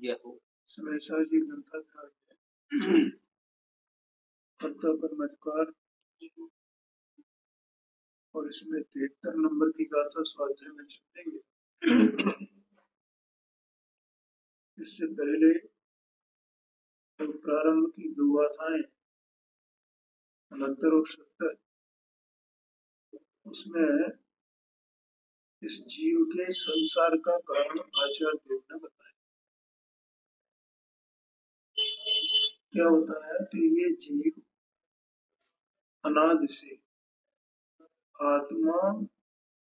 यह हो समय जी ग्रंथाध्याय कर्ता कर्मधिकार और इसमें 73 नंबर की गाथा स्वाध्याय में चल रही है। इससे पहले तो प्रारंभ की दो गाथाएं 69 और 70 उसमें इस जीव के संसार का कारण आचार्य देव ने बताया। क्या होता है कि ये जीव अनादि से आत्मा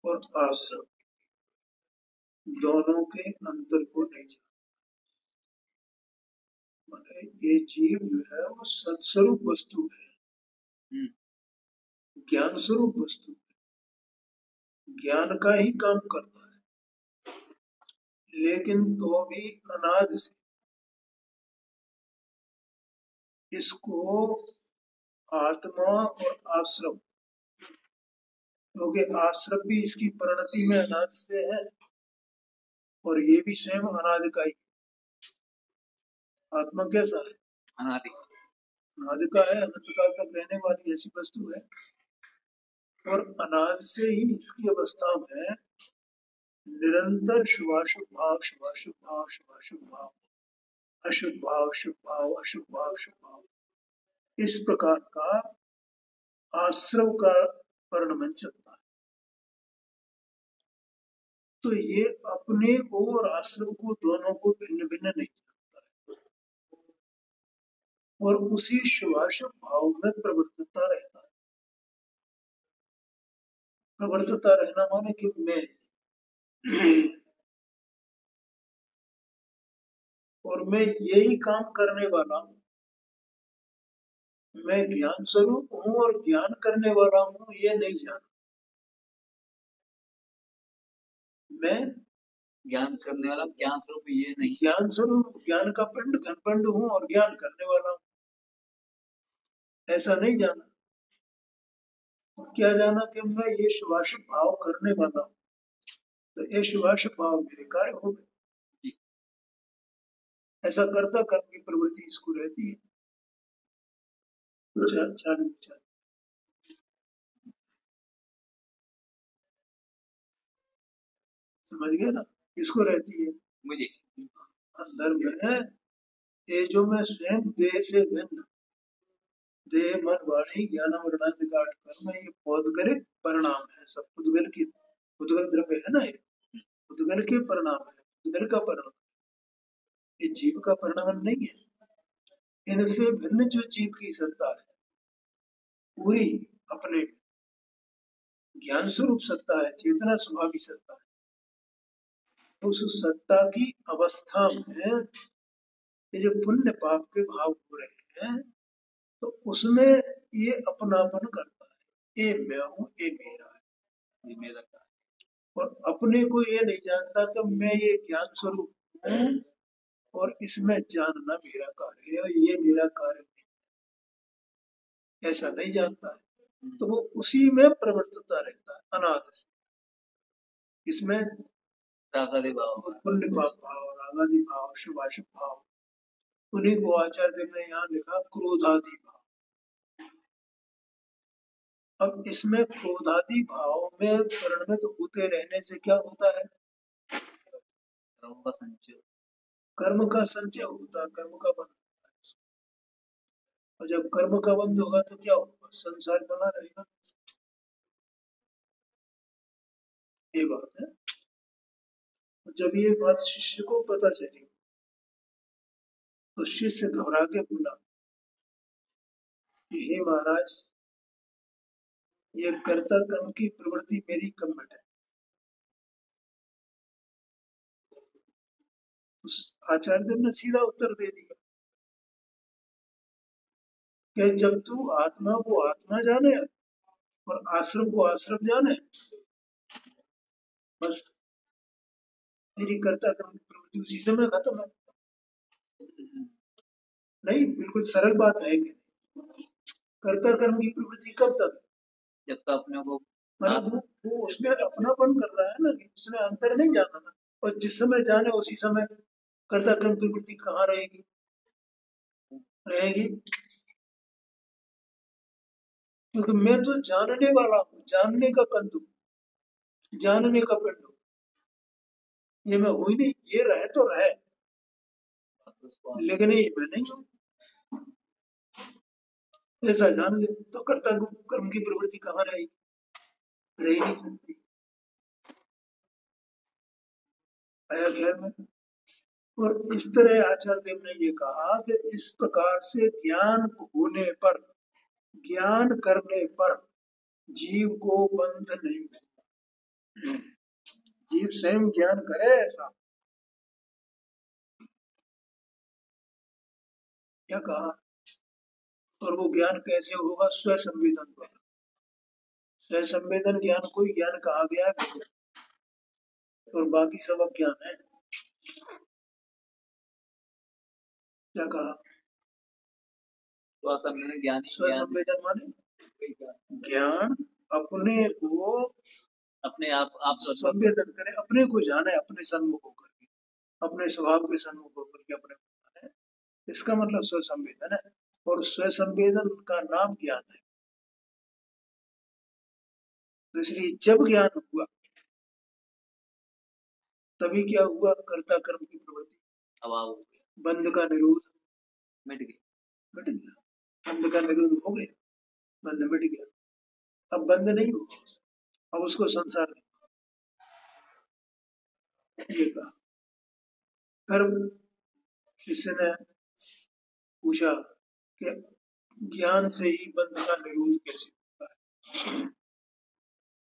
और आश्रम दोनों के अंतर को नहीं जानता। माने ये जीव जो है वो सत्स्वरूप वस्तु है, ज्ञान स्वरूप वस्तु है, ज्ञान का ही काम करता है, लेकिन तो भी अनादि से इसको आत्मा और आश्रम, क्योंकि आश्रम भी इसकी परिणति में अनादि से है और ये भी स्वयं अनादि का ही। आत्मा कैसा है? अनादि अनादि का है, अनंत काल तक रहने वाली ऐसी वस्तु है और अनादि से ही इसकी अवस्था में निरंतर शुभाशुभ भाव, शुभाशुभ भाव, शुभाशुभ भाव, अशुभ भाव, शुभ भाव, अशुभ भाव, शुभ भाव, इस प्रकार का आश्रम का परिणमन चलता है। तो ये अपने को और आश्रम को दोनों को भिन्न भिन्न नहीं जानता है और उसी शुभाशुभ भाव में प्रवर्तता रहता है। प्रवर्तता रहना माने कि मैं और मैं यही काम करने वाला हूँ, मैं ज्ञान स्वरूप हूँ और ज्ञान करने वाला हूँ, ये नहीं जाना। मैं ज्ञान करने वाला, ज्ञान स्वरूप ये नहीं, ज्ञान स्वरूप ज्ञान का पिंड घनपिंड हूँ और ज्ञान करने वाला हूँ, ऐसा नहीं जाना। क्या जाना कि मैं ये शुभाशुभ भाव करने वाला हूँ, तो ये शुभाशुभ भाव मेरे कार्य हो गए। ऐसा करता कर्म की प्रवृत्ति इसको रहती है। समझ गया ना? किसको रहती है? मुझे अंदर में ये जो मैं स्वयं देह से भिन्न, देह मन वाणी ज्ञान वर्णाधिकार कर्म, ये पौद्गलिक परिणाम है। सब पुद्गल की पुद्गल द्रव्य है ना, ये पुद्गल के परिणाम है, पुद्गल का परिणाम, ये जीव का परिणाम नहीं है। इनसे भिन्न जो जीव की सत्ता है पूरी अपने ज्ञान स्वरूप सत्ता है, चेतना स्वभावी सत्ता है, उस सत्ता की अवस्था में ये जो पुण्य पाप के भाव हो रहे हैं तो उसमें ये अपनापन करता है, ये मैं हूँ, ये मेरा है, ये मेरा कार्य, और अपने को ये नहीं जानता कि मैं ये ज्ञान स्वरूप हूँ और इसमें जानना मेरा कार्य है, ये मेरा कार्य नहीं, ऐसा नहीं जानता है। तो वो उसी में प्रवर्तता रहता है अनादि से। इसमें रागादि भाव, पुण्य पाप भाव, रागादि भाव, शुभाशुभ भाव, उन्हीं को आचार्य देव ने यहाँ लिखा क्रोधादि भाव। अब इसमें क्रोधादि भाव में परिणमित होते रहने से क्या होता है? कर्म का संचय, कर्म का संचय होता है, कर्म का बंध होता है। और जब कर्म का बंध होगा तो क्या होगा? संसार बना रहेगा। ये बात है। जब ये बात शिष्य को पता चली तो शिष्य घबरा के बोला कि हे महाराज, ये कर्ता कर्म की प्रवृत्ति मेरी कम है। उस आचार्य देव ने सीधा उत्तर दे दिया कि जब तू आत्मा को आत्मा जाने और आश्रम को आश्रम जाने, बस तेरी कर्ता कर्म की प्रवृत्ति उसी समय खत्म है। नहीं, बिल्कुल सरल बात है कि कर्ता कर्म की प्रवृत्ति कब तक है? जब तक अपने को मतलब वो उसमें अपनापन कर रहा है ना, उसने अंतर नहीं जाना ना, और जिस समय जाने उसी समय कर्ता कर्म प्रवृत्ति कहाँ रहेगी? रहेगी क्योंकि मैं तो जानने वाला हूँ, जानने का कंदू, जानने का पिंड हूँ। ये मैं हुई नहीं, ये रहे तो रहे, लेकिन ये मैं नहीं हूँ, ऐसा जान ले तो कर्ता कर्म की प्रवृत्ति कहाँ रहेगी? रह ही नहीं सकती। आया ख्याल में? और इस तरह आचार्य देव ने ये कहा कि इस प्रकार से ज्ञान होने पर, ज्ञान करने पर जीव को बंध नहीं मिलता। जीव स्वयं ज्ञान करे ऐसा क्या कहा? और वो ज्ञान कैसे होगा? स्व संवेदन द्वारा। स्व संवेदन ज्ञान को ही ज्ञान कहा गया है, और बाकी सब अज्ञान है। क्या कहा? स्व संवेदन माने ज्ञान अपने को अपने आप संवेदन करे, अपने को जाने, अपने सन्मुख होकर के, अपने स्वभाव के सन्मुख होकर के अपने को जाने, इसका मतलब स्व संवेदन है। और स्व संवेदन का नाम ज्ञान है। तो इसलिए जब ज्ञान हुआ तभी क्या हुआ? कर्ता कर्म की प्रवृत्ति अभाव, बंध का निरोध मिट गई, मिट गया। बंध का निरोध हो गया, बंध मिट गया। अब बंध नहीं होगा, अब उसको संसार नहीं। ये कहा। फिर शिष्य ने पूछा कि ज्ञान से ही बंध का निरोध कैसे होता है,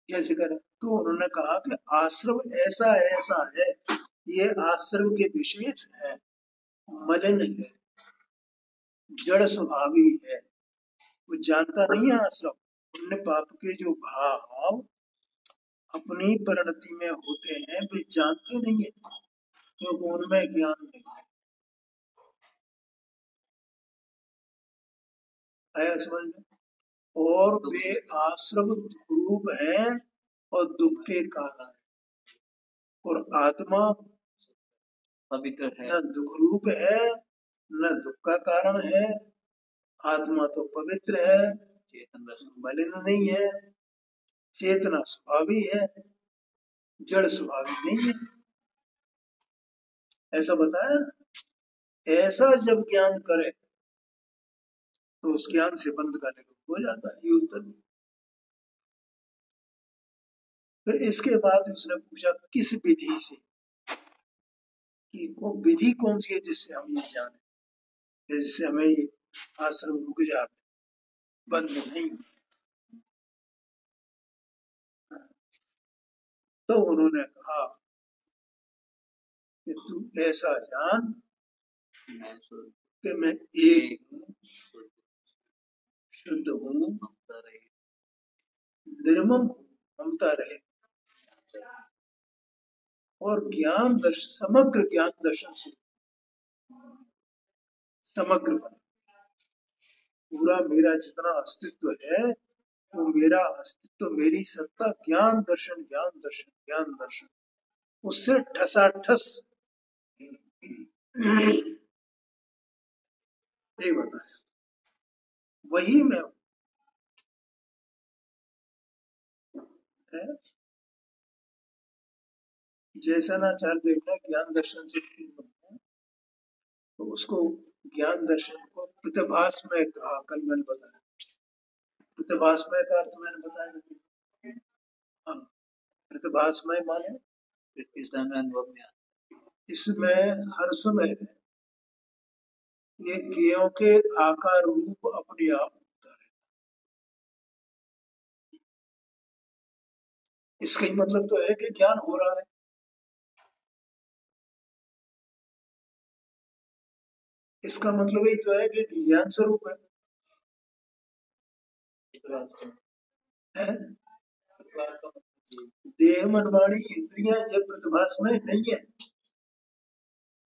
कैसे करें? तो उन्होंने कहा कि आश्रम ऐसा है, ऐसा है, ये आश्रम के विशेष है, मलिन है, जड़ स्वभावी है, वो जानता नहीं है आश्रम। पुण्य पाप के जो भाव अपनी परिणति में होते हैं वे जानते नहीं है, क्योंकि उनमें ज्ञान नहीं है। आया समझ में? और वे आश्रम रूप है और दुख के कारण है, और आत्मा पवित्र है, न दुख रूप है न दुख का कारण है। आत्मा तो पवित्र है, मलिन नहीं है, चेतना स्वभावी है, जड़ स्वभावी नहीं है, ऐसा बताया। ऐसा जब ज्ञान करे तो उस ज्ञान से बंध का निरोध हो जाता है। ये उत्तर। फिर इसके बाद उसने पूछा किस विधि से, कि वो विधि कौन सी है जिससे हम ये जाने, जिससे हमें ये आश्रम रुक जाते, बंद नहीं। तो उन्होंने कहा कि तू ऐसा जान कि मैं एक हूँ, शुद्ध हूँ, निर्मम हूँ, ममता रहे, और ज्ञान दर्शन, समग्र ज्ञान दर्शन से समग्र बने। पूरा मेरा जितना अस्तित्व है वो मेरा अस्तित्व, मेरी सत्ता ज्ञान दर्शन, ज्ञान दर्शन, ज्ञान दर्शन, उससे ठसाठस ये बताया, वही मैं हूँ। जैसा ना चार देखना ज्ञान दर्शन से, तो उसको ज्ञान दर्शन को प्रतिभास में कहा। कल मैंने बताया प्रतिभास में का अर्थ मैंने बताया। हाँ, प्रतिभास में माने अनुभव में इसमें हर समय ये ज्ञेयों के आकार रूप अपने आप होता है। इसका ही मतलब तो है कि ज्ञान हो रहा है। इसका मतलब यही तो है कि ज्ञान स्वरूप है। देह मन वाणी इंद्रियां ये प्रतिभास में नहीं है,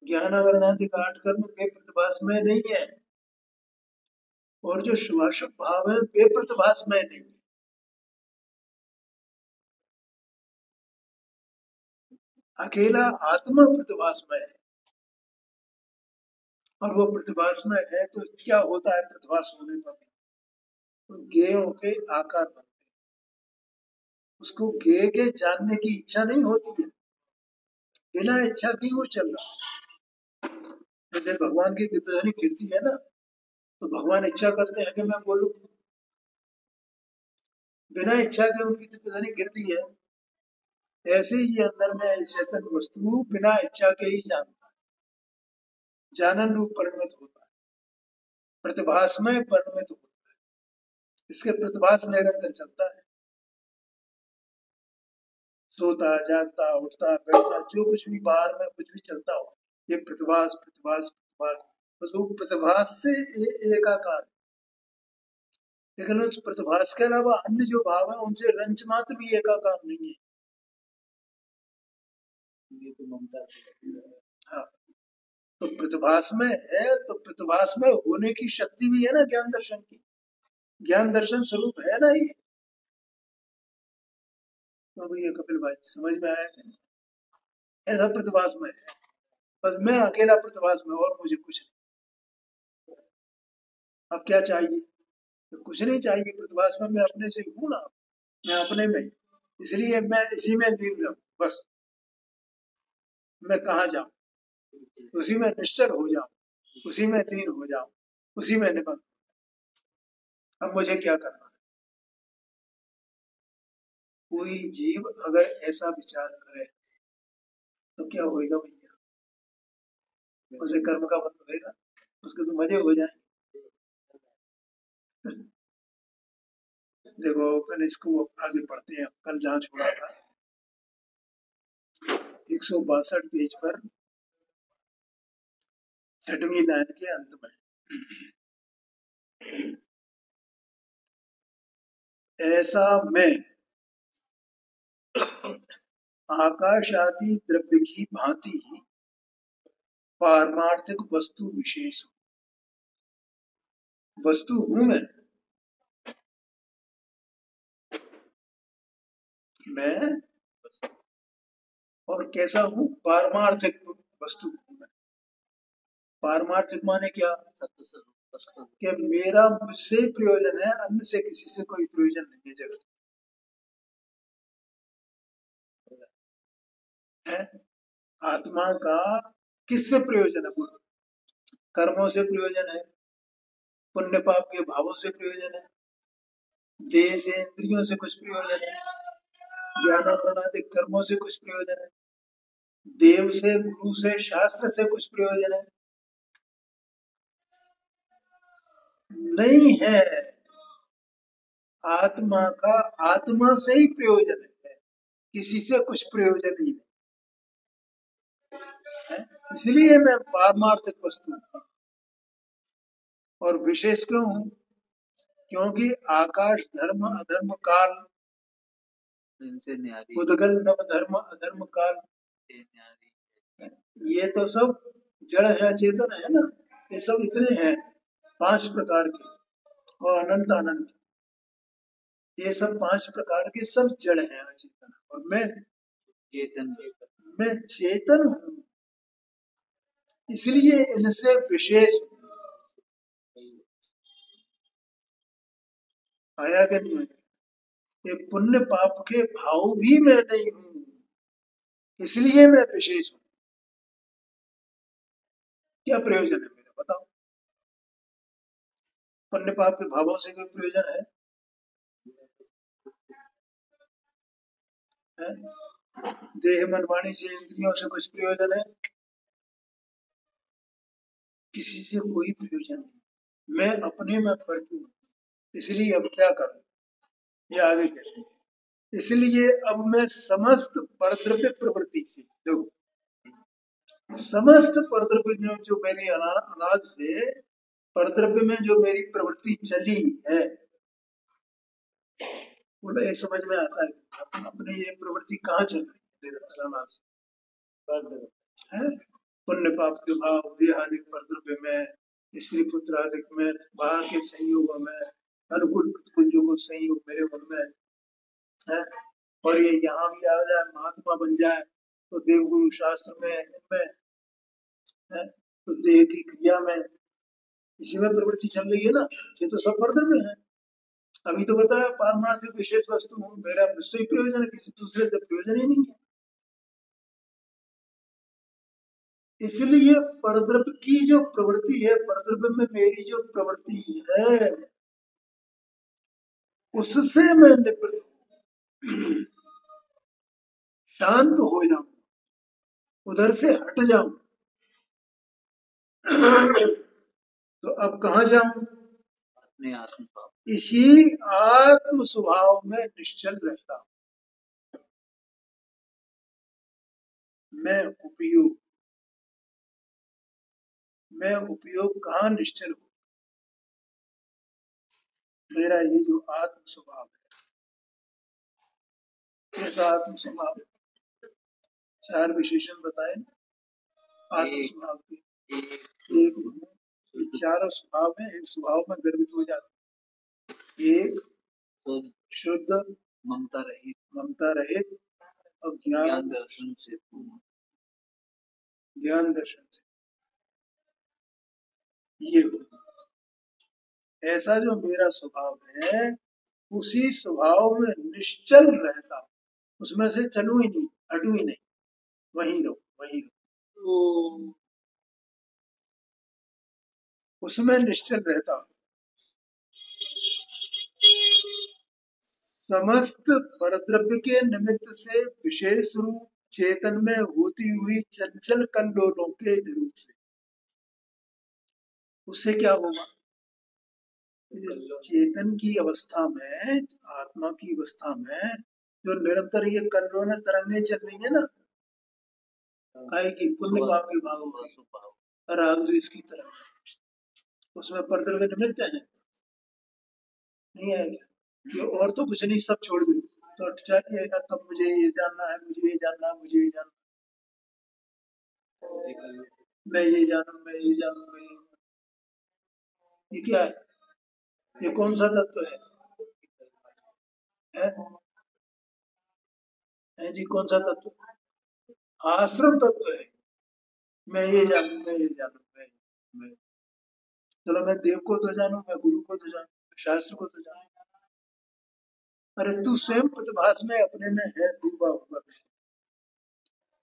ज्ञान आवरणादि आठ कर्म वे प्रतिभास में नहीं है, और जो शुभाशुभ भाव है वे प्रतिभास में नहीं है। अकेला आत्मा प्रतिभास में है। और वो प्रतिभास में है तो क्या होता है प्रतिभास होने पर भी तो ज्ञेयों के आकार बनते हैं। उसको ज्ञेय के जानने की इच्छा नहीं होती है, बिना इच्छा की वो चल रहा है। जैसे भगवान की दिव्यध्वनि गिरती है ना, तो भगवान इच्छा करते हैं कि मैं बोलूं, बिना इच्छा के उनकी दिव्यध्वनि गिरती है। ऐसे ही अंदर में चेतन वस्तु बिना इच्छा के ही जानता है, जानन रूप परिणत होता है, प्रतिभास में परिणत होता है। इसके प्रतिभास निरंतर चलता है, सोता जागता उठता बैठता जो कुछ भी बाहर में कुछ भी चलता हो, ये प्रतिभास प्रतिभास प्रतिभास, बस वो प्रतिभास से एकाकार है। लेकिन उस प्रतिभास के अलावा अन्य जो भाव है उनसे रंच मात्र भी एकाकार नहीं है। ये तो ममता से हाँ, तो प्रतिभास में है तो प्रतिभास में होने की शक्ति भी है ना, ज्ञान दर्शन की, ज्ञान दर्शन स्वरूप है ना ये। तो भैया कपिल भाई समझ में आया है? ऐसा प्रतिभास में है, बस मैं अकेला प्रतिभास में और मुझे कुछ नहीं। अब क्या चाहिए? तो कुछ नहीं चाहिए, प्रतिभास में मैं अपने से हूं ना, मैं अपने में, इसलिए मैं इसी में लीन रहूं बस। मैं कहाँ जाऊं, उसी में निश्चल हो जाऊं, उसी में लीन हो जाऊं, उसी में निमग्न। अब मुझे क्या करना है? कोई जीव अगर ऐसा विचार करे तो क्या होएगा भैया? उसे कर्म का बंध होएगा, उसके तो मजे हो जाएंगे। देखो मैंने इसको आगे पढ़ते हैं, कल जहाँ छोड़ा था 162 पेज पर 6वीं लाइन के अंत में, ऐसा मैं आकाश आदि द्रव्य की भांति पारमार्थिक वस्तु विशेष हूं। वस्तु हूं मैं और कैसा हूं? पारमार्थिक वस्तु हूं मैं। पारमार्थिक माने क्या? सत्य स्वरूप कि मेरा मुझसे ही प्रयोजन है, अन्य से किसी से कोई प्रयोजन नहीं है जगत है। आत्मा का किससे प्रयोजन है? बोलो। कर्मों से प्रयोजन है, पुण्य पाप के भावों से प्रयोजन है, देह से इंद्रियों से कुछ प्रयोजन है, ज्ञानावरणादिक कर्मों से कुछ प्रयोजन है, देव से गुरु से शास्त्र से कुछ प्रयोजन है नहीं है। आत्मा का आत्मा से ही प्रयोजन है, किसी से कुछ प्रयोजन ही नहीं है। इसलिए मैं पारमार्थिक वस्तु हूं। और विशेष क्यों हूं? क्योंकि आकाश धर्म अधर्म काल, इनसे न्यारी उदगल नव धर्म अधर्म काल, न्यारी ये तो सब जड़ है, चेतन है ना। ये सब इतने हैं 5 प्रकार के, और अनंत अनंत, ये सब 5 प्रकार के सब जड़ हैं अचेतन। और चेतन मैं चेतन हूं, इसलिए इनसे विशेष हूं। आया कि नहीं? ये पुण्य पाप के भाव भी मैं नहीं हूं, इसलिए मैं विशेष हूं। क्या प्रयोजन है मेरा, बताओ? पुण्य पाप के भावों से कोई प्रयोजन है? देह मन वाणी से इंद्रियों से कुछ प्रयोजन है? किसी से कोई प्रयोजन नहीं। मैं अपने में भरपूर हूं, इसलिए अब क्या करूं? ये आगे कहते हैं, इसलिए अब मैं समस्त परद्रव्य प्रवृत्ति से, देखो समस्त परद्रव्य जो मेरी अनाज से परद्रव्य में जो मेरी प्रवृत्ति चली है, बोला ये समझ में आता है अपने ये प्रवृत्ति कहाँ चल रही है अनाज से? है पुण्य पाप के भाव देहादिक परद्रव्य में, स्त्री पुत्र आदिक में, बाहर के संयोगों में, अनुकूल प्रतिकूल जो कुछ संयोग मेरे मन में है, और ये यहाँ भी आ जाए, महात्मा बन जाए तो देवगुरु शास्त्र में इनमें है, तो देह की क्रिया में इसी में प्रवृत्ति चल रही है ना, ये तो सब परद्रव्य है। अभी तो बताया पारमार्थिक विशेष वस्तु हूँ, मेरा मुझसे ही प्रयोजन है, किसी दूसरे से प्रयोजन ही नहीं है। इसलिए परद्रव्य की जो प्रवृत्ति है, परद्रव्य में मेरी जो प्रवृत्ति है, उससे मैं निवृत्त हूं, शांत हो जाऊं, उधर से हट जाऊं। तो अब कहाँ जाऊं? अपने आत्म भाव, इसी आत्म स्वभाव में निश्चल रहता हूं। मैं उपयोग कहाँ निश्चल हूं? मेरा ये जो आत्म स्वभाव है, कैसा आत्म स्वभाव है? 4 विशेषण बताए आत्म स्वभाव के। एक ये चारों स्वभाव में एक स्वभाव में गर्भित हो जाते। एक शुद्ध, ममता रहित और ज्ञान दर्शन से पूर्ण। ज्ञान दर्शन से ये ऐसा जो मेरा स्वभाव है, उसी स्वभाव में निश्चल रहता हूं, उसमें से चलू ही नहीं, हटू ही नहीं, वहीं रहो। उसमें निश्चल रहता हूं। समस्त परद्रव्य के निमित्त से विशेष रूप चेतन में होती हुई चंचल कल्लोलों के निरूप से, उससे क्या होगा? चेतन की अवस्था में, आत्मा की अवस्था में जो निरंतर ये कल्लोल तरंगे चल रही है ना, आएगी पुण्य पाप के भाव में, राग द्वेष की तरह, उसमें परद्रव्य निमित्त है, नहीं आएगा कि और तो कुछ नहीं, सब छोड़ दो तो चाहिए, तब मुझे ये जानना है, मुझे ये जानना है, मुझे ये जानना, मैं ये जानू, मैं ये जानू, मैं ये क्या है? ये कौन सा तत्व है? जी कौन सा तत्व? आश्रम तत्व है। मैं ये जानू, मैं ये जानू, मैं चलो मैं देव को तो जानू, मैं गुरु को तो जानू, शास्त्र को तो जानू। अरे तू स्वयं प्रतिभास में अपने में है डूबा हुआ,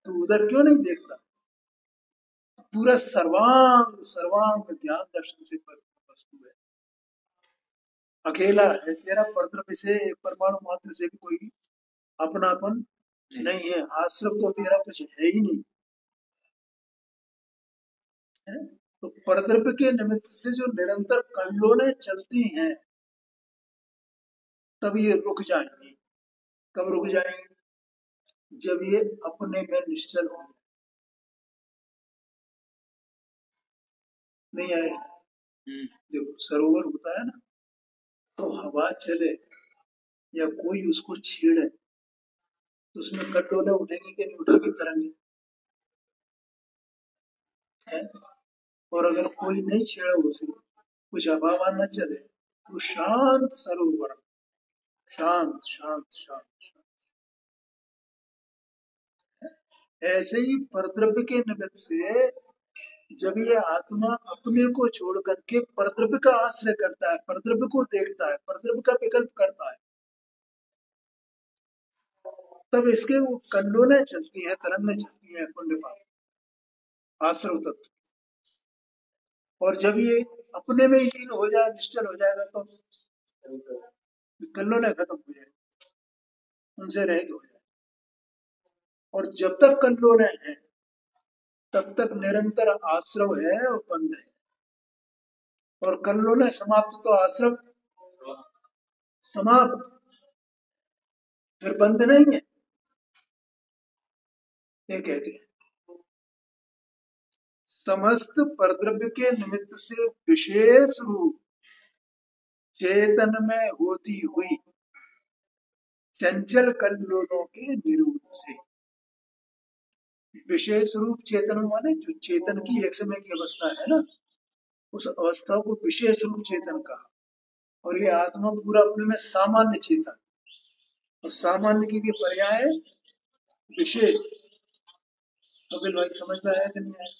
तू उधर क्यों नहीं देखता? पूरा सर्वांग ज्ञान दर्शन से वस्तु है, अकेला है, तेरा परद्रव्य से एक परमाणु मात्र से भी कोई अपनापन नहीं है, आश्रम तो तेरा कुछ है ही नहीं है? तो परद्रव्य के निमित्त से जो निरंतर कल्लोलें चलती हैं, तब ये रुक जाएंगे। कब रुक जाएंगे? जब ये अपने में निश्चल हो। नहीं आएगा। देखो सरोवर होता है ना, तो हवा चले या कोई उसको छेड़े तो उसमें कटोले उठेंगे कि नहीं उठेंगे? तरंगे है। और अगर कोई नहीं छेड़ा उसे, कुछ हवा न चले, तो शांत सरोवर, शांत शांत शांत शांत। ऐसे ही परद्रव्य के निमित्त से जब ये आत्मा अपने को छोड़ करके परद्रव्य का आश्रय करता है, परद्रव्य को देखता है, परद्रव्य का विकल्प करता है, तब इसके वो कल्लोलें चलती हैं, तरंगें चलती हैं पुण्य पाप आश्रव तत्व। और जब ये अपने में ही लीन हो जाए, निश्चल हो जाएगा, तो कल्लोलें खत्म हो जाएगी, उनसे रहित हो जाए। और जब तक कल्लोलें हैं, तब तक निरंतर आश्रव है और बंध है। और कल्लोलें समाप्त तो आश्रव समाप्त, फिर बंध नहीं है। ये कहते हैं समस्त परद्रव्य के निमित्त से विशेष रूप चेतन में होती हुई चंचल कल्लोलों के निरूप से। विशेष रूप चेतन माने जो चेतन की एक समय की अवस्था है ना, उस अवस्था को विशेष रूप चेतन कहा। और ये आत्मा पूरा अपने में सामान्य चेतन, और सामान्य की भी पर्याय विशेष। तो भाई समझ में आया कि नहीं आया?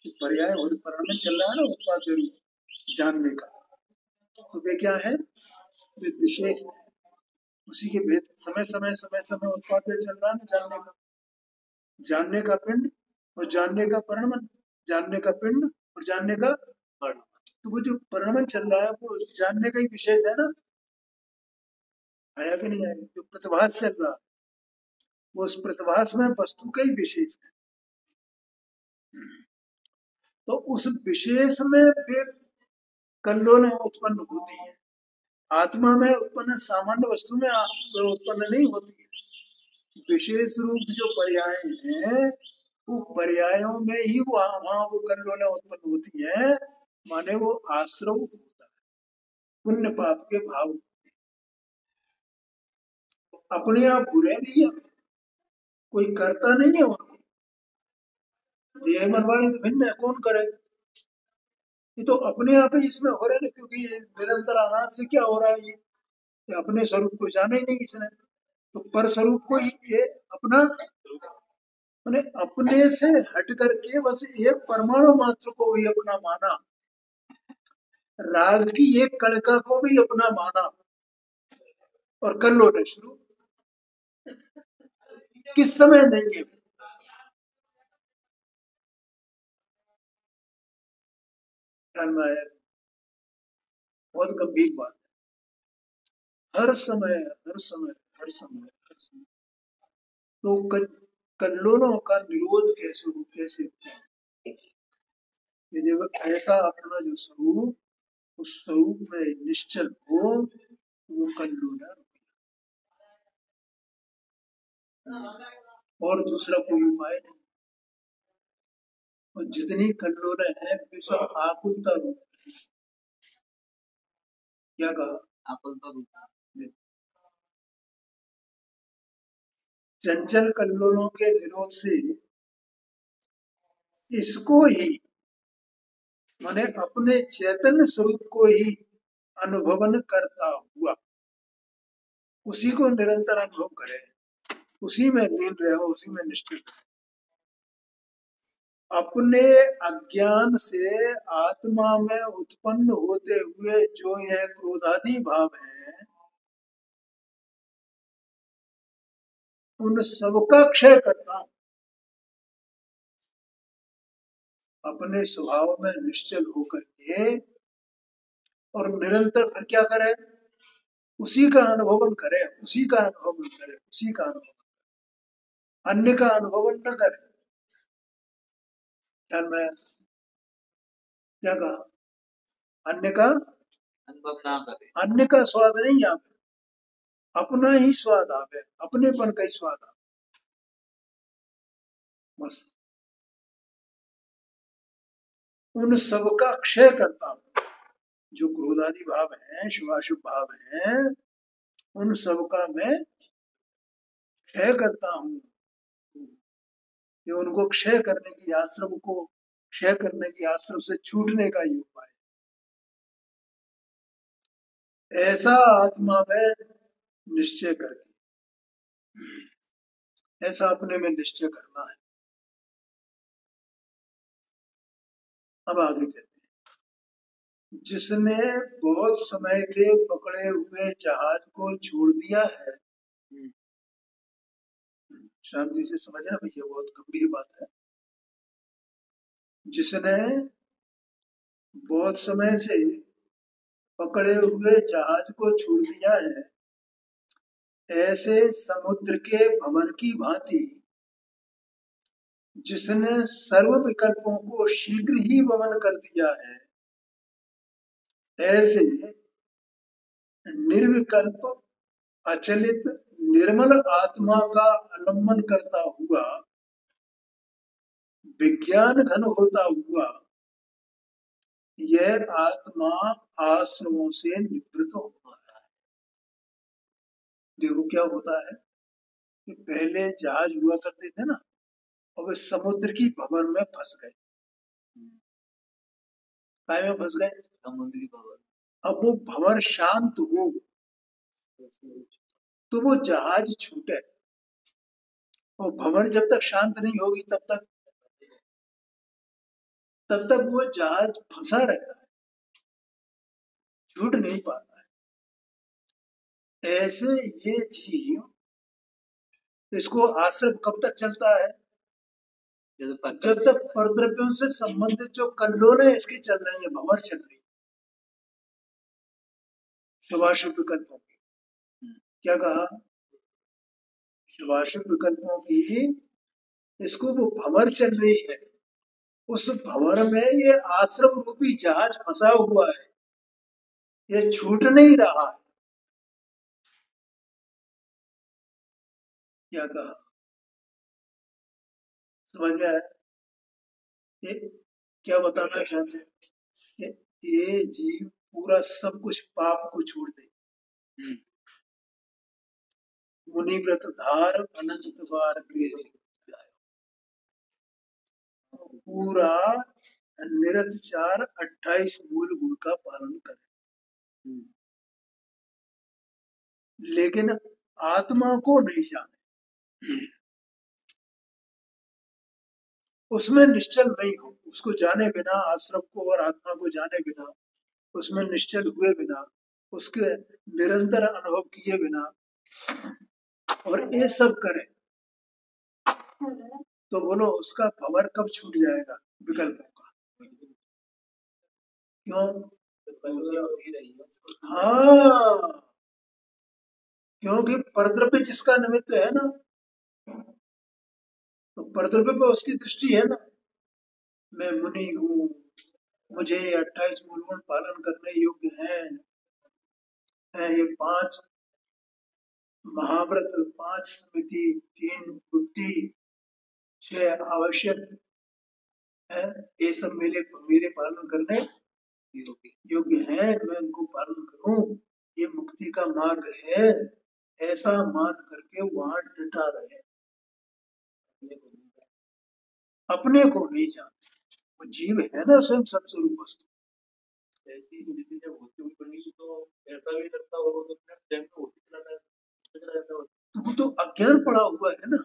पर्याय और परिणाम चल रहा है ना उत्पाद रूप जानने का, तो वे क्या है, वे विशेष है। उसी के भेद समय समय समय समय उत्पाद चल रहा है ना जानने का, जानने का पिंड और जानने का परिणाम, जानने का पिंड और जानने का, तो वो जो परिणाम चल रहा है वो जानने का ही विशेष है ना, आया कि नहीं आया, जो प्रतिभास चल रहा है वो उस प्रतिभास में वस्तु का ही विशेष है। तो उस विशेष में वे कल्लोलें उत्पन्न होती है, आत्मा में उत्पन्न सामान्य वस्तु में उत्पन्न नहीं होती है। विशेष रूप जो पर्याय हैं वो पर्यायों में ही वहां वो कल्लोलें उत्पन्न होती हैं, माने वो आश्रव होता है, पुण्य पाप के भाव अपने आप हो रहे भी है, कोई करता नहीं है उनको, देह मन वाणी तो भिन्न है, कौन करे, ये तो अपने आप ही इसमें हो रहे हैं, क्योंकि निरंतर अनाद से क्या हो रहा है, ये अपने स्वरूप को जाना ही नहीं इसने, तो पर स्वरूप को ही ये अपना मैंने अपने से हट करके बस एक परमाणु मात्र को भी अपना माना, राग की एक कणिका को भी अपना माना, और कर लो न शुरू, किस समय नहीं है, ध्यान में आया, बहुत गंभीर बात है, हर समय हर समय हर समय हर समय, तो कल्लोलों का निरोध कैसे हो, कैसे ये जब ऐसा अपना जो स्वरूप उस स्वरूप में निश्चल हो, वो कल्लोला, और दूसरा कोई उपाय नहीं, और जितनी कल्लोला है वे सब आकुलता रूप, क्या कहा, आकुलता रूप, चंचल कल्लोलों के निरोध से इसको ही माने अपने चैतन्य स्वरूप को ही अनुभवन करता हुआ, उसी को निरंतर अनुभव करे, उसी में लीन रहे, उसी में निष्ठित, अपने अज्ञान से आत्मा में उत्पन्न होते हुए जो यह क्रोधादि भाव है, उन सबका क्षय करता हूं, अपने स्वभाव में निश्चल होकर के, और निरंतर फिर क्या करे, उसी का अनुभवन करे, उसी का अनुभवन करे, उसी का अनुभव, अन्य का अनुभवन न करे, ध्यान में क्या कहा, अन्य का अनुभव ना करे, अन्य का स्वाद नहीं आवे, अपना ही स्वाद आवे, अपनेपन का ही स्वाद आवे, बस उन सबका क्षय करता हूं, जो क्रोधादि भाव हैं, शुभाशुभ भाव हैं, उन सबका मैं क्षय करता हूं, ये उनको क्षय करने की, आश्रम को क्षय करने की, आश्रम से छूटने का ही उपाय, ऐसा आत्मा में निश्चय करके, ऐसा अपने में निश्चय करना है। अब आगे कहते हैं, जिसने बहुत समय के पकड़े हुए जहाज को छोड़ दिया है, शांति से समझना भैया, बहुत गंभीर बात है, जिसने बहुत समय से पकड़े हुए जहाज को छोड़ दिया है, ऐसे समुद्र के भवन की भांति जिसने सर्व विकल्पों को शीघ्र ही वमन कर दिया है, ऐसे निर्विकल्प अचलित निर्मल आत्मा का अवलंबन करता हुआ, विज्ञान घन होता हुआ, यह आत्मा आश्रमों से निवृत्त होता है। देखो क्या होता है कि पहले जहाज हुआ करते थे ना, और वे समुद्र की भंवर में फंस गए, काय में फंस गए, समुद्री भंवर, अब वो भंवर शांत हो तो वो जहाज छूटे, और भंवर जब तक शांत नहीं होगी तब तक तब तक वो जहाज फंसा रहता है, छूट नहीं पाता है। ऐसे ये जीव, इसको आश्रम कब तक चलता है? जब तक परद्रव्यों से संबंधित जो कल्लोल है इसकी चल रही है, भंवर चल रही है शुभाशुभ विकल्पों की। क्या कहा? शुभाशुभ विकल्पों की इसको वो भंवर चल रही है, उस भंवर में ये आश्रम रूपी जहाज फंसा हुआ है, ये छूट नहीं रहा है। क्या कहा? समझ में आया? ये क्या बताना चाहते हैं? ये जीव पूरा सब कुछ पाप को छोड़ दे, मुनि व्रत धार अनंत बार पूरा निरतचार 28 मूल गुण का पालन करे, लेकिन आत्मा को नहीं जाने, उसमें निश्चल नहीं हो, उसको जाने बिना, आश्रम को और आत्मा को जाने बिना, उसमें निश्चल हुए बिना, उसके निरंतर अनुभव किए बिना, और ये सब करे तो बोलो उसका भंवर कब छूट जाएगा विकल्पों का? क्यों? हाँ, क्योंकि परद्रव्य जिसका निमित्त है ना, तो परद्रव्य पे उसकी दृष्टि है ना। मैं मुनि हूँ, मुझे 28 मूल गुण पालन करने योग्य है ये 5 महाव्रत, 5 स्मृति, 3 बुद्धि, 6 आवश्यक है, ये सब मेरे पालन करने योग्य है, मैं इनको पालन करूं, ये मुक्ति का मार्ग है, ऐसा मान करके वहां डटा रहे, अपने को नहीं जानते। वो जीव है ना स्वयं सत्स्वरूप वस्तु। ऐसी स्थिति जब होती हुई तो ऐसा भी लगता होगा तो अपने टाइम पे होती चला जाता है। तो वो तो अज्ञान पड़ा हुआ है ना।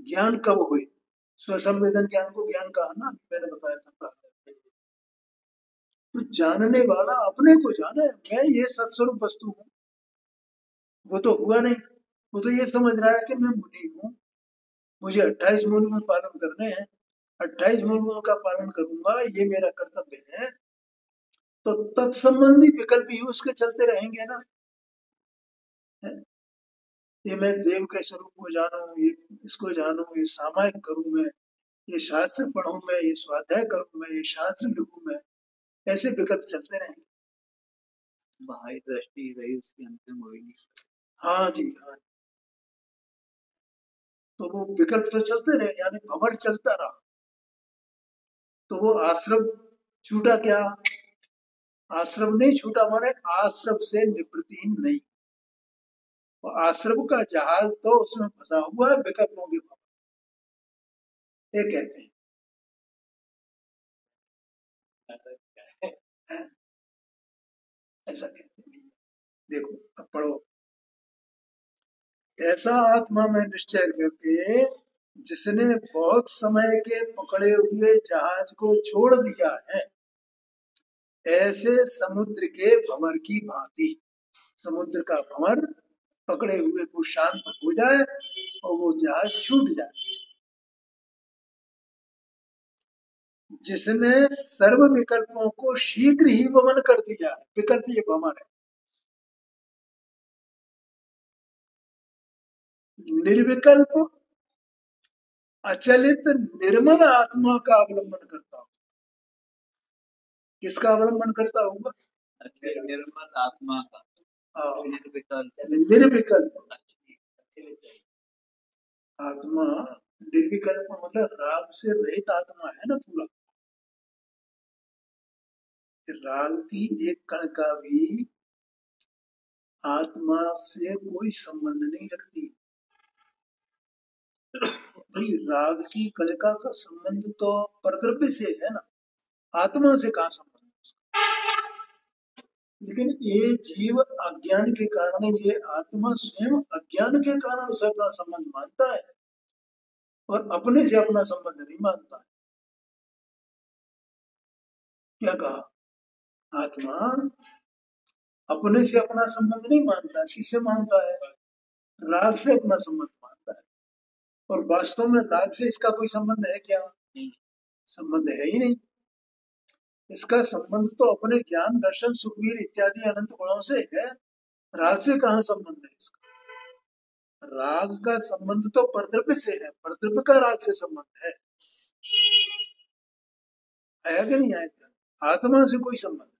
ज्ञान कब हुई? स्वसंवेदन ज्ञान को ज्ञान कहा ना, मैंने बताया था। तो जानने वाला अपने को जाने, मैं ये सत्स्वरूप वस्तु हूँ, वो तो हुआ नहीं। वो तो ये समझ रहा है कि मैं मुनि हूँ, मुझे 28 मूल गुण पालन करने हैं, 28 मूल गुण का पालन करूंगा, ये मेरा कर्तव्य है, तो तत्संबंधी विकल्प ही उसके चलते रहेंगे ना। ये मैं देव के स्वरूप को जानूं, ये इसको जानूं, ये सामायिक करूं मैं, ये शास्त्र पढ़ूं मैं, ये स्वाध्याय करूं मैं, ये शास्त्र लिखूं मैं, ऐसे विकल्प चलते रहेंगे। बाह्य दृष्टि रही उसकी अंतिम होगी। हाँ जी, हाँ। तो वो विकल्प तो चलते रहे, यानी भंवर चलता रहा, तो वो आश्रम छूटा क्या? आश्रम नहीं छूटा, माने आश्रम से निवृत्ति नहीं। और आश्रम का जहाज तो उसमें फंसा हुआ है विकल्पों के भंवर, ये कहते हैं। ऐसा कहते हैं। देखो अब पढ़ो। ऐसा आत्मा में निश्चय करके जिसने बहुत समय के पकड़े हुए जहाज को छोड़ दिया है, ऐसे समुद्र के भंवर की भांति, समुद्र का भंवर पकड़े हुए को शांत हो जाए और वो जहाज छूट जाए। जिसने सर्व विकल्पों को शीघ्र ही वमन कर दिया है, विकल्प ये भंवर है। निर्विकल्प अचलित निर्मल आत्मा का अवलंबन करता हूं। किसका अवलंबन करता होगा? निर्मल आत्मा का, निर्विकल्प आत्मा। निर्विकल्प मतलब राग से रहित आत्मा है ना पूरा। राग की एक कण का भी आत्मा से कोई संबंध नहीं रखती। भाई राग की कणिका का संबंध तो परद्रव्य से है ना, आत्मा से कहाँ संबंध? लेकिन ये जीव अज्ञान के कारण, ये आत्मा स्वयं अज्ञान के कारण उसे अपना संबंध मानता है और अपने से अपना संबंध नहीं मानता है। क्या कहा? आत्मा अपने से अपना संबंध नहीं मानता, किससे मानता है? राग से अपना संबंध मानता है। और वास्तव में राग से इसका कोई संबंध है क्या? संबंध है ही नहीं। इसका संबंध तो अपने ज्ञान, दर्शन, सुखवीर इत्यादि अनंत गुणों से है। राग से कहाँ संबंध है इसका? राग का संबंध तो परद्रव्य से है, परद्रव्य का राग से संबंध है। आया कि नहीं आया? आत्मा से कोई संबंध नहीं।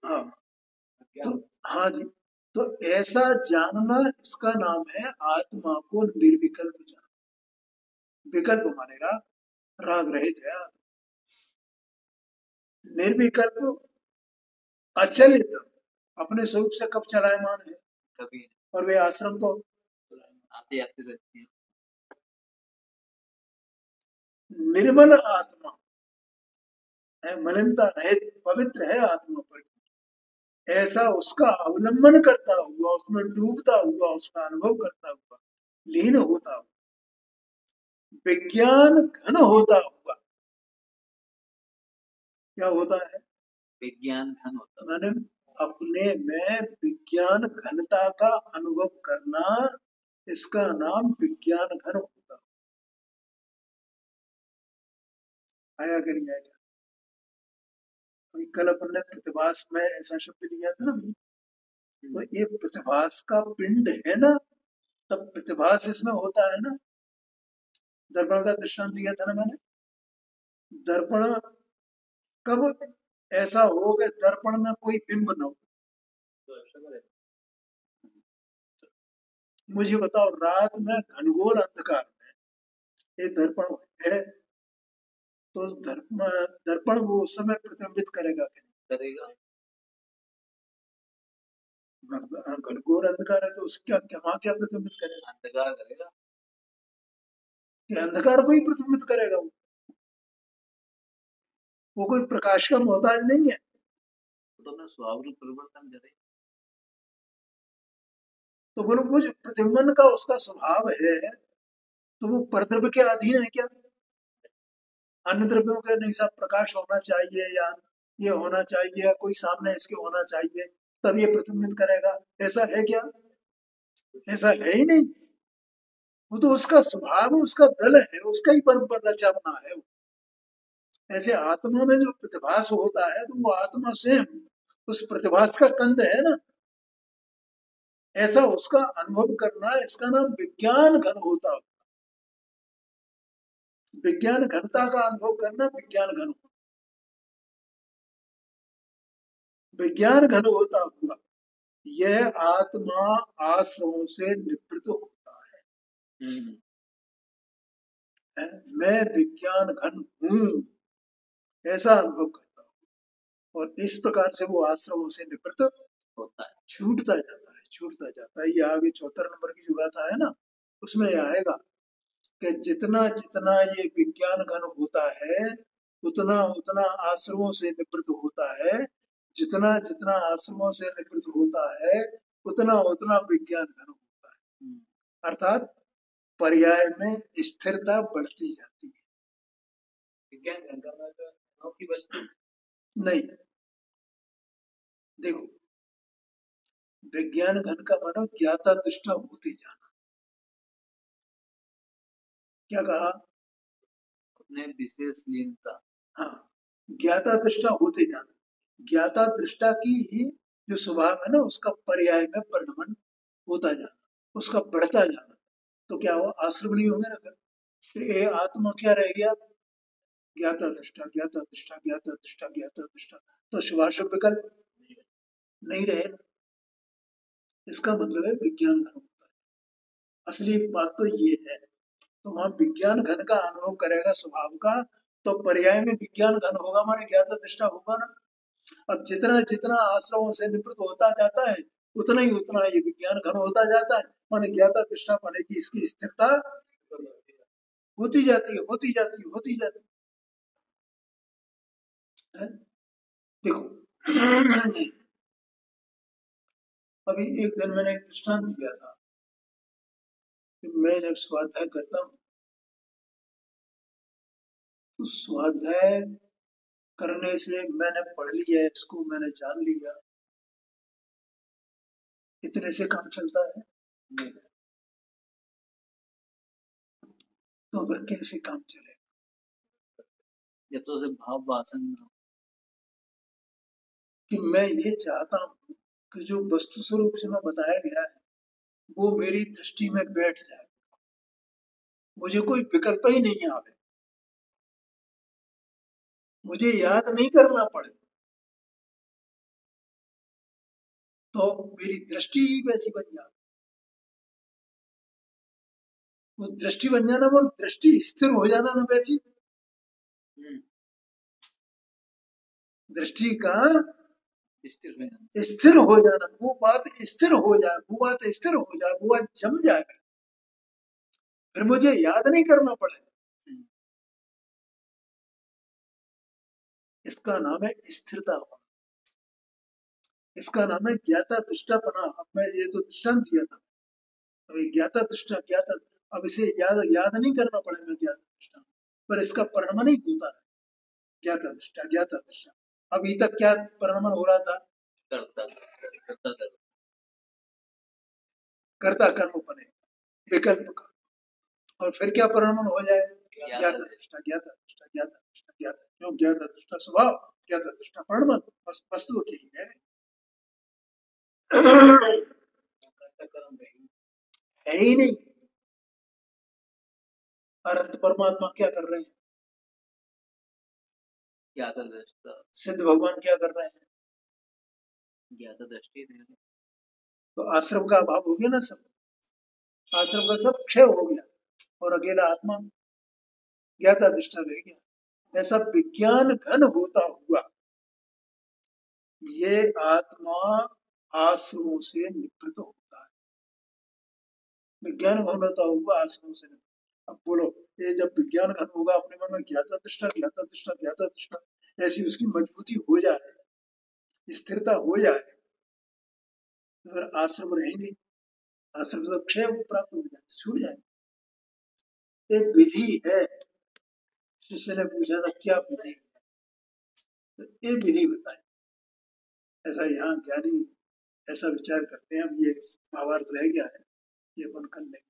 हाँ तो हाँ जी, तो ऐसा जानना, इसका नाम है आत्मा को निर्विकल्प जानना। विकल्प माने राग रहित है। निर्विकल्प अचलित अपने स्वरूप से कब चलायमान है? कभी और वे आश्रम तो आते आते रहते हैं। निर्मल आत्मा है, मलिनता रहित पवित्र है आत्मा पर। ऐसा उसका अवलंबन करता हुआ, उसमें डूबता हुआ, उसका अनुभव करता हुआ, लीन होता हुआ, विज्ञान घन होता हुआ। क्या होता है? विज्ञान घन होता है। मैंने अपने में विज्ञान घनता का अनुभव करना, इसका नाम विज्ञान घन होता है। आया कि नहीं आया? अभी कल अपन ने प्रतिभास में ऐसा शब्द लिया था ना, तो ये प्रतिभास का पिंड है ना, तब प्रतिभास इसमें होता है ना। दर्पण का दृष्टांत दिया था ना मैंने। दर्पण कब ऐसा हो कि दर्पण में कोई बिंब न हो? मुझे बताओ, रात में घनघोर अंधकार में ये दर्पण है, तो दर्पण वो उस समय प्रतिबिंबित करेगा क्या? करेगा। घनघोर अंधकार है तो उसका क्या, वहां क्या प्रतिबिंबित करेगा? अंधकार करेगा। ये अंधकार को ही प्रतिबिंबित करेगा। वो कोई प्रकाश का मोहताज नहीं है। तो अपना स्वभाव रूप परिवर्तन करे। तो बोलो वो जो प्रतिबिंबन का उसका स्वभाव है, तो वो परद्रव्य के अधीन है क्या? अन्य द्रव्यों के नहीं, सब प्रकाश होना चाहिए या ये होना चाहिए या कोई सामने इसके होना चाहिए तब ये प्रतिबिंबित करेगा, ऐसा है क्या? ऐसा है ही नहीं। वो तो उसका स्वभाव है, उसका दल है, उसका ही परम्परा रचा बना है। ऐसे आत्मा में जो प्रतिभास होता है, तो वो आत्मा स्वयं उस प्रतिभास का कंद है ना। ऐसा उसका अनुभव करना, इसका नाम विज्ञान घन होता है। विज्ञान घनता का अनुभव करना विज्ञान घन होता। विज्ञान घन होता हुआ यह आत्मा आश्रमों से निवृत्त होता है। मैं विज्ञान घन हूं, ऐसा अनुभव करता हूं, और इस प्रकार से वो आश्रमों से निवृत्त होता है, छूटता जाता है, छूटता जाता है। ये आगे 74 नंबर की जो गाथा है ना, उसमें आएगा कि जितना जितना ये विज्ञान घन होता है, उतना उतना आश्रमों से निवृत्त होता है। जितना जितना आश्रमों से निवृत्त होता है, उतना उतना विज्ञान घन होता है। अर्थात पर्याय में स्थिरता बढ़ती जाती है। विज्ञान घन का मतलब की वस्तु नहीं, देखो, विज्ञान घन का मानो ज्ञाता दृष्टा होते जाना। क्या कहा? अपने विशेष लीनता। हाँ, ज्ञाता दृष्टा होते जाना। ज्ञाता दृष्टा की ही जो स्वभाव है ना, उसका पर्याय में परिणमन होता जाना, उसका बढ़ता जाना। तो क्या हो? आश्रम नहीं होंगे ना। फिर ये आत्मा क्या रह गया? ज्ञाता दृष्टा, ज्ञाता दृष्टा, ज्ञाता दृष्टा, ज्ञाता दृष्टा। तो शुभाशुभ विकल्प नहीं रहे। इसका मतलब है विज्ञान घन होता है। असली बात तो ये है। तो वहां विज्ञान घन का अनुभव करेगा स्वभाव का, तो पर्याय में विज्ञान घन होगा, माने ज्ञाता दृष्टा होगा ना। अब जितना जितना आश्रमों से निवृत्त होता जाता है, उतना ही उतना ये विज्ञान घन होता जाता है, माने ज्ञाता दृष्टा पाने की इसकी स्थिरता होती जाती है, होती जाती है, होती जाती है। देखो, अभी एक दिन मैंने एक दृष्टांत दिया था कि मैं जब स्वाध्याय करता हूँ तो स्वाध्याय करने से मैंने पढ़ लिया, इसको मैंने जान लिया, इतने से काम चलता है? नहीं, तो फिर कैसे काम चले? जब तो उसे भाव वासन ना हो। कि मैं ये चाहता हूं कि जो वस्तु स्वरूप से मैं बताया गया है वो मेरी दृष्टि में बैठ जाए, मुझे कोई विकल्प ही नहीं आवे, मुझे याद नहीं करना पड़े, तो मेरी दृष्टि ही वैसी बन जाए। वो दृष्टि बन जाना, वो दृष्टि स्थिर हो जाना ना, वैसी दृष्टि का स्थिर हो जाना, वो बात स्थिर हो जाए, वो बात स्थिर हो जाए, वो बात जम जाए, फिर मुझे याद नहीं करना पड़े। इसका नाम है स्थिरता होना, इसका नाम है ज्ञाता दृष्टापना। अब मैं ये तो दृष्टांत दिया था, अब ज्ञाता दृष्टा ज्ञाता, अब इसे याद नहीं करना पड़े मैं ज्ञाता दृष्टा, पर इसका परिणमन ही होता है ज्ञाता दृष्टा ज्ञाता दृष्टा। अभी तक क्या परिणमन हो रहा था? कर्ता कर्म बने विकल्प का, और फिर क्या परिणमन हो जाए? ज्ञाता दृष्टा ज्ञाता दृष्टा ज्ञाता दृष्टा ज्ञाता, क्यों? ज्ञाता दृष्टा स्वभाव, ज्ञाता दृष्टा परिणमन, बस वस्तु के लिए है ही नहीं। अनंत परमात्मा क्या कर रहे हैं? ज्ञाता दृष्टा। सिद्ध भगवान क्या कर रहे हैं? ज्ञाता दृष्टि दे रहे। तो आश्रम का अभाव हो गया ना, सब आश्रम का सब क्षय हो गया, और अकेला आत्मा ज्ञाता दृष्टा रह गया। ऐसा विज्ञान घन होता हुआ ये आत्मा आश्रमों से निवृत्त होता है, विज्ञान घन होता हुआ आश्रमों से निवृत्त। अब बोलो, ये जब विज्ञान घन होगा, अपने मन में ज्ञाता दृष्टा ज्ञाता दृष्टा ज्ञाता दृष्टा, ऐसी उसकी मजबूती हो जाए, स्थिरता हो जाए, तो फिर आश्रम रहेंगे, आश्रम से क्षय प्राप्त हो जाए, छूट जाए। एक विधि है, शिष्य ने पूछा था क्या विधि है, तो ये विधि बताए। ऐसा यहाँ ज्ञानी ऐसा विचार करते हैं, अब ये भावार्थ रह गया है, ये अपन कर लेंगे।